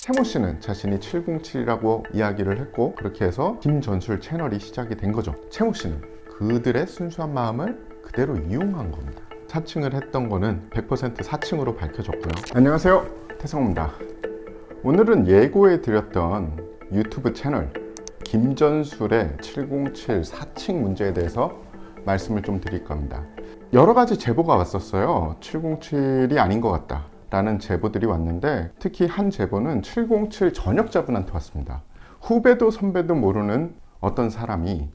최모 씨는 자신이 707이라고 이야기를 했고, 그렇게 해서 김전술 채널이 시작이 된 거죠. 최모 씨는 그들의 순수한 마음을 그대로 이용한 겁니다. 사칭을 했던 거는 100% 사칭으로 밝혀졌고요. 안녕하세요, 태성입니다. 오늘은 예고해 드렸던 유튜브 채널 김전술의 707 사칭 문제에 대해서 말씀을 좀 드릴 겁니다. 여러 가지 제보가 왔었어요. 707이 아닌 것 같다 라는 제보들이 왔는데, 특히 한 제보는 707 전역자분한테 왔습니다. 후배도 선배도 모르는 어떤 사람이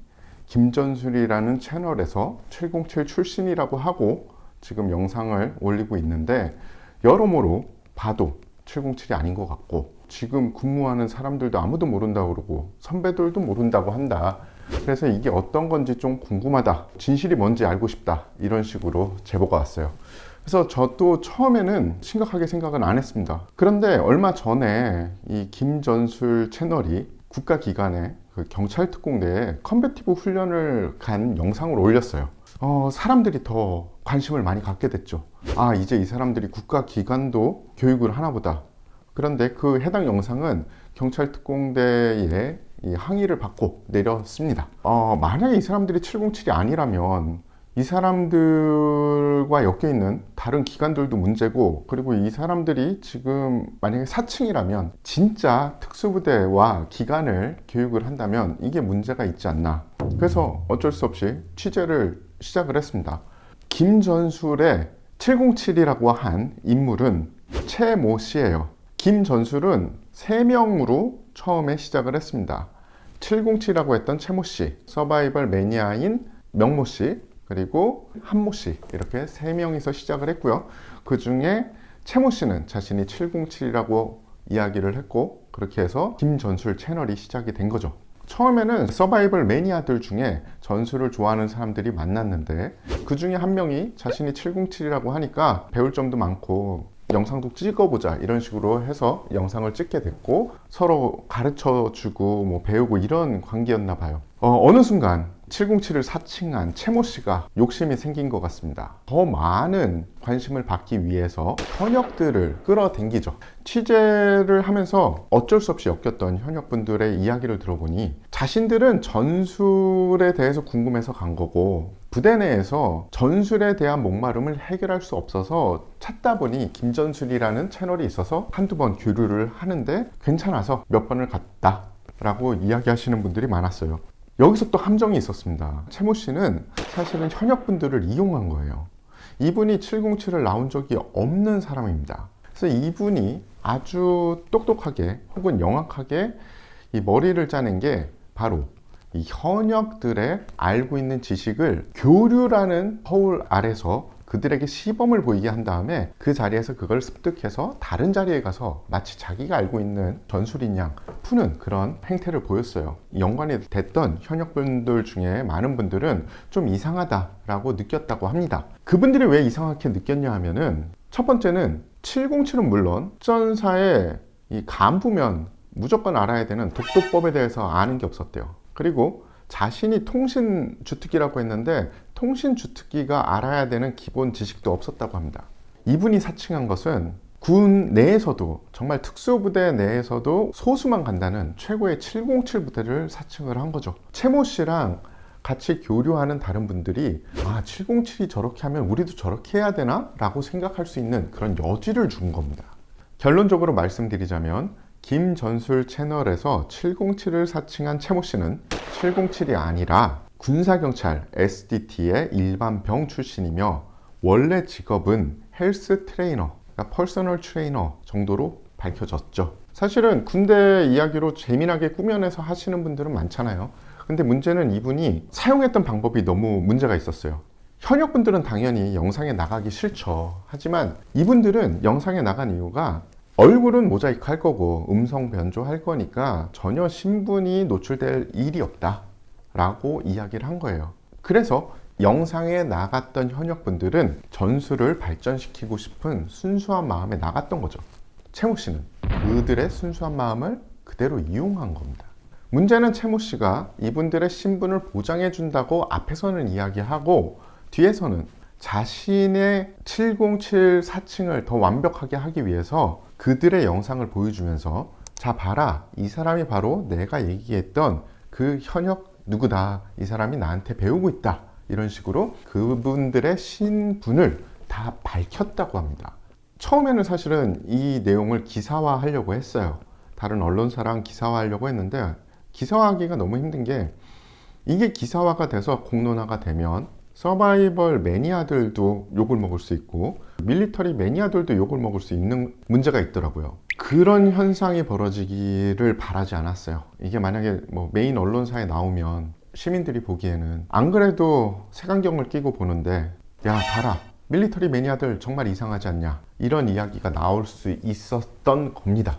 김전술이라는 채널에서 707 출신이라고 하고 지금 영상을 올리고 있는데, 여러모로 봐도 707이 아닌 것 같고, 지금 근무하는 사람들도 아무도 모른다고 그러고 선배들도 모른다고 한다. 그래서 이게 어떤 건지 좀 궁금하다, 진실이 뭔지 알고 싶다, 이런 식으로 제보가 왔어요. 그래서 저도 처음에는 심각하게 생각은 안 했습니다. 그런데 얼마 전에 이 김전술 채널이 국가기관의 그 경찰특공대에 컨베티브 훈련을 간 영상을 올렸어요. 사람들이 더 관심을 많이 갖게 됐죠. 아, 이제 이 사람들이 국가기관도 교육을 하나 보다. 그런데 그 해당 영상은 경찰특공대에 이 항의를 받고 내렸습니다. 만약에 이 사람들이 707이 아니라면 이 사람들과 엮여있는 다른 기관들도 문제고, 그리고 이 사람들이 지금 만약에 사칭이라면 진짜 특수부대와 기관을 교육을 한다면 이게 문제가 있지 않나. 그래서 어쩔 수 없이 취재를 시작을 했습니다. 김전술의 707이라고 한 인물은 최모 씨예요. 김전술은 3명으로 처음에 시작을 했습니다. 707이라고 했던 최모 씨, 서바이벌 매니아인 명모 씨, 그리고 한모 씨, 이렇게 3명이서 시작을 했고요. 그 중에 최모 씨는 자신이 707이라고 이야기를 했고, 그렇게 해서 김전술 채널이 시작이 된 거죠. 처음에는 서바이벌 매니아들 중에 전술을 좋아하는 사람들이 많았는데, 그 중에 한 명이 자신이 707이라고 하니까 배울 점도 많고 영상도 찍어보자, 이런 식으로 해서 영상을 찍게 됐고, 서로 가르쳐주고 뭐 배우고 이런 관계였나 봐요. 어느 순간 707을 사칭한 최모 씨가 욕심이 생긴 것 같습니다. 더 많은 관심을 받기 위해서 현역들을 끌어당기죠. 취재를 하면서 어쩔 수 없이 엮였던 현역분들의 이야기를 들어보니, 자신들은 전술에 대해서 궁금해서 간 거고, 부대 내에서 전술에 대한 목마름을 해결할 수 없어서 찾다 보니 김전술이라는 채널이 있어서 한두 번 교류를 하는데 괜찮아서 몇 번을 갔다 라고 이야기하시는 분들이 많았어요. 여기서 또 함정이 있었습니다. 최모 씨는 사실은 현역분들을 이용한 거예요. 이분이 707을 나온 적이 없는 사람입니다. 그래서 이분이 아주 똑똑하게 혹은 영악하게 이 머리를 짜낸 게 바로 이 현역들의 알고 있는 지식을 교류라는 허울 아래서 그들에게 시범을 보이게 한 다음에 그 자리에서 그걸 습득해서 다른 자리에 가서 마치 자기가 알고 있는 전술인 양 푸는 그런 행태를 보였어요. 연관이 됐던 현역분들 중에 많은 분들은 좀 이상하다라고 느꼈다고 합니다. 그분들이 왜 이상하게 느꼈냐 하면은, 첫 번째는 707은 물론 전사의 이 간부면 무조건 알아야 되는 독도법에 대해서 아는 게 없었대요. 그리고 자신이 통신주특기라고 했는데 통신주특기가 알아야 되는 기본 지식도 없었다고 합니다. 이분이 사칭한 것은 군 내에서도, 정말 특수부대 내에서도 소수만 간다는 최고의 707 부대를 사칭을 한 거죠. 최모 씨랑 같이 교류하는 다른 분들이 707이 저렇게 하면 우리도 저렇게 해야 되나? 라고 생각할 수 있는 그런 여지를 준 겁니다. 결론적으로 말씀드리자면, 김전술 채널에서 707을 사칭한 최모 씨는 707이 아니라 군사경찰 SDT의 일반 병 출신이며, 원래 직업은 헬스 트레이너, 그러니까 퍼스널 트레이너 정도로 밝혀졌죠. 사실은 군대 이야기로 재미나게 꾸며내서 하시는 분들은 많잖아요. 근데 문제는 이분이 사용했던 방법이 너무 문제가 있었어요. 현역분들은 당연히 영상에 나가기 싫죠. 하지만 이분들은 영상에 나간 이유가 얼굴은 모자이크 할 거고 음성 변조할 거니까 전혀 신분이 노출될 일이 없다 라고 이야기를 한 거예요. 그래서 영상에 나갔던 현역분들은 전술을 발전시키고 싶은 순수한 마음에 나갔던 거죠. 최모 씨는 그들의 순수한 마음을 그대로 이용한 겁니다. 문제는 최모 씨가 이분들의 신분을 보장해 준다고 앞에서는 이야기하고, 뒤에서는 자신의 707 사칭을 더 완벽하게 하기 위해서 그들의 영상을 보여주면서 자 봐라, 이 사람이 바로 내가 얘기했던 그 현역 누구다, 이 사람이 나한테 배우고 있다, 이런 식으로 그분들의 신분을 다 밝혔다고 합니다. 처음에는 사실은 이 내용을 기사화하려고 했어요. 다른 언론사랑 기사화하려고 했는데 기사화하기가 너무 힘든 게, 이게 기사화가 돼서 공론화가 되면 서바이벌 매니아들도 욕을 먹을 수 있고 밀리터리 매니아들도 욕을 먹을 수 있는 문제가 있더라고요. 그런 현상이 벌어지기를 바라지 않았어요. 이게 만약에 뭐 메인 언론사에 나오면 시민들이 보기에는 안 그래도 색안경을 끼고 보는데, 야 봐라, 밀리터리 매니아들 정말 이상하지 않냐, 이런 이야기가 나올 수 있었던 겁니다.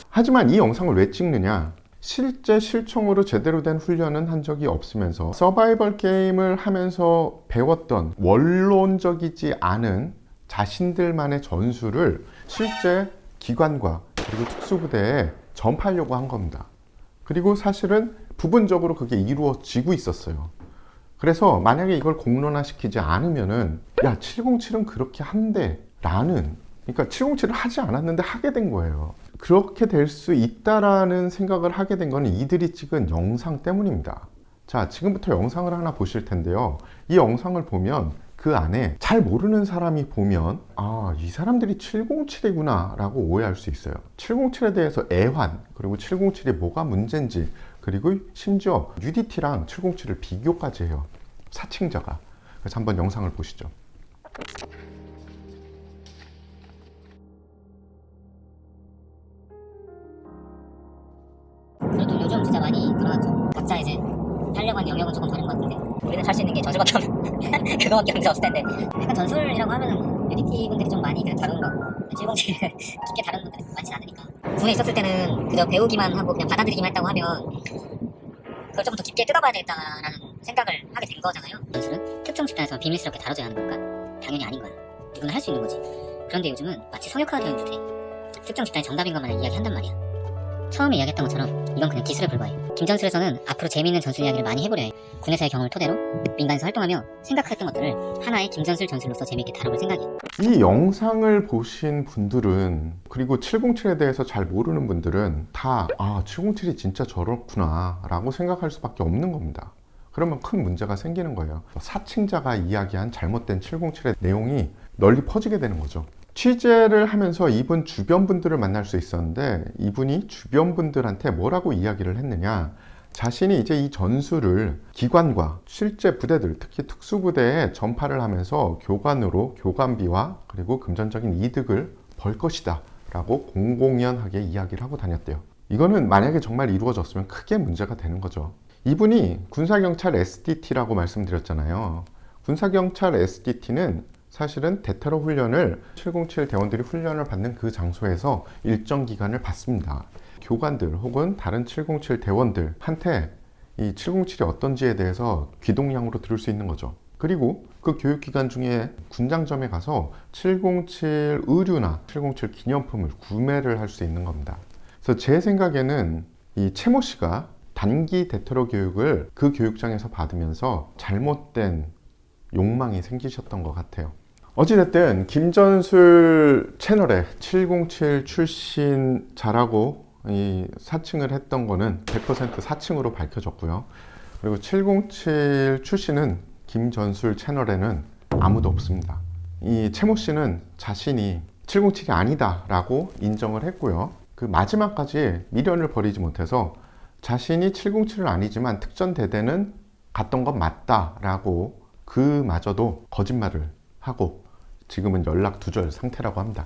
하지만 이 영상을 왜 찍느냐, 실제 실총으로 제대로 된 훈련은 한 적이 없으면서 서바이벌 게임을 하면서 배웠던 원론적이지 않은 자신들만의 전술을 실제 기관과 그리고 특수부대에 전파하려고 한 겁니다. 그리고 사실은 부분적으로 그게 이루어지고 있었어요. 그래서 만약에 이걸 공론화시키지 않으면은, 야 707은 그렇게 한대 라는, 그러니까 707을 하지 않았는데 하게 된 거예요. 그렇게 될 수 있다라는 생각을 하게 된 건 이들이 찍은 영상 때문입니다. 자, 지금부터 영상을 하나 보실 텐데요. 이 영상을 보면 그 안에 잘 모르는 사람이 보면, 아, 이 사람들이 707이구나 라고 오해할 수 있어요. 707에 대해서 애환, 그리고 707이 뭐가 문제인지, 그리고 심지어 UDT랑 707을 비교까지 해요, 사칭자가. 그래서 한번 영상을 보시죠. 그래도 요즘 진짜 많이 늘어났죠. 각자 이제 하려고 하는 영역은 조금 다른 것 같은데, 우리는 할 수 있는 게 전술밖에 없는 그거밖에 없을 텐데, 약간 전술이라고 하면은 유니티 분들이 좀 많이 다룬 거고 707을 깊게 다룬 분들이 많진 않으니까, 군에 있었을 때는 그저 배우기만 하고 그냥 받아들이기만 했다고 하면 그걸 조금 더 깊게 뜯어봐야 되겠다라는 생각을 하게 된 거잖아요. 전술은 특정 집단에서 비밀스럽게 다뤄져야 하는 걸까? 당연히 아닌 거야. 누구나 할 수 있는 거지. 그런데 요즘은 마치 성역화가 되어 있는 듯해. 특정 집단이 정답인 것만 이야기한단 말이야. 처음에 이야기했던 것처럼 이건 그냥 기술에 불과해. 김전술에서는 앞으로 재미있는 전술 이야기를 많이 해보려 해. 군에서의 경험을 토대로 민간에서 활동하며 생각했던 것들을 하나의 김전술 전술로서 재미있게 다뤄볼 생각이야. 이 영상을 보신 분들은, 그리고 707에 대해서 잘 모르는 분들은 다, 아 707이 진짜 저렇구나 라고 생각할 수밖에 없는 겁니다. 그러면 큰 문제가 생기는 거예요. 사칭자가 이야기한 잘못된 707의 내용이 널리 퍼지게 되는 거죠. 취재를 하면서 이분 주변 분들을 만날 수 있었는데, 이분이 주변 분들한테 뭐라고 이야기를 했느냐, 자신이 이제 이 전술을 기관과 실제 부대들, 특히 특수부대에 전파를 하면서 교관으로 교관비와 그리고 금전적인 이득을 벌 것이다 라고 공공연하게 이야기를 하고 다녔대요. 이거는 만약에 정말 이루어졌으면 크게 문제가 되는 거죠. 이분이 군사경찰 SDT라고 말씀드렸잖아요. 군사경찰 SDT는 사실은 대테러 훈련을 707 대원들이 훈련을 받는 그 장소에서 일정 기간을 받습니다. 교관들 혹은 다른 707 대원들한테 이 707이 어떤지에 대해서 귀동냥으로 들을 수 있는 거죠. 그리고 그 교육기간 중에 군장점에 가서 707 의류나 707 기념품을 구매를 할 수 있는 겁니다. 그래서 제 생각에는 이 채모 씨가 단기 대테러 교육을 그 교육장에서 받으면서 잘못된 욕망이 생기셨던 것 같아요. 어찌됐든 김전술 채널에 707 출신 자라고 이 사칭을 했던 거는 100% 사칭으로 밝혀졌고요. 그리고 707 출신은 김전술 채널에는 아무도 없습니다. 이 채모 씨는 자신이 707이 아니다 라고 인정을 했고요. 그 마지막까지 미련을 버리지 못해서 자신이 707은 아니지만 특전 대대는 갔던 건 맞다 라고 그마저도 거짓말을 하고 지금은 연락 두절 상태라고 합니다.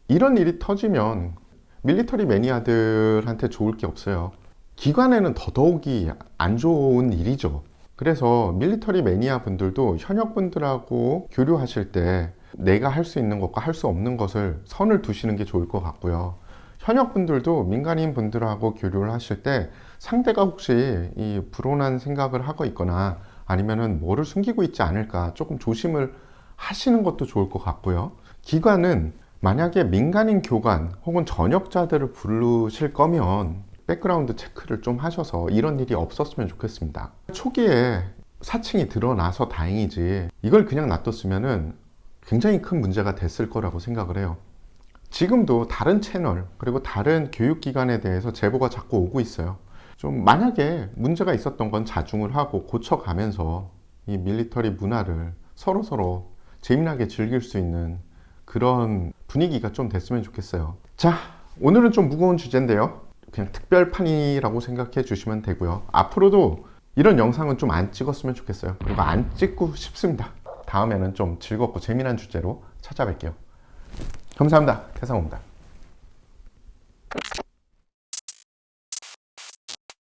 이런 일이 터지면 밀리터리 매니아들한테 좋을 게 없어요. 기관에는 더더욱이 안 좋은 일이죠. 그래서 밀리터리 매니아 분들도 현역 분들하고 교류하실 때 내가 할 수 있는 것과 할 수 없는 것을 선을 두시는 게 좋을 것 같고요. 현역 분들도 민간인 분들하고 교류를 하실 때 상대가 혹시 이 불온한 생각을 하고 있거나 아니면은 뭐를 숨기고 있지 않을까 조금 조심을 하시는 것도 좋을 것 같고요. 기관은 만약에 민간인 교관 혹은 전역자들을 부르실 거면 백그라운드 체크를 좀 하셔서 이런 일이 없었으면 좋겠습니다. 초기에 사칭이 드러나서 다행이지 이걸 그냥 놔뒀으면은 굉장히 큰 문제가 됐을 거라고 생각을 해요. 지금도 다른 채널 그리고 다른 교육기관에 대해서 제보가 자꾸 오고 있어요. 좀 만약에 문제가 있었던 건 자중을 하고 고쳐가면서 이 밀리터리 문화를 서로서로 재미나게 즐길 수 있는 그런 분위기가 좀 됐으면 좋겠어요. 자, 오늘은 좀 무거운 주제인데요. 그냥 특별판이라고 생각해 주시면 되고요. 앞으로도 이런 영상은 좀 안 찍었으면 좋겠어요. 그리고 안 찍고 싶습니다. 다음에는 좀 즐겁고 재미난 주제로 찾아뵐게요. 감사합니다. 태상호입니다.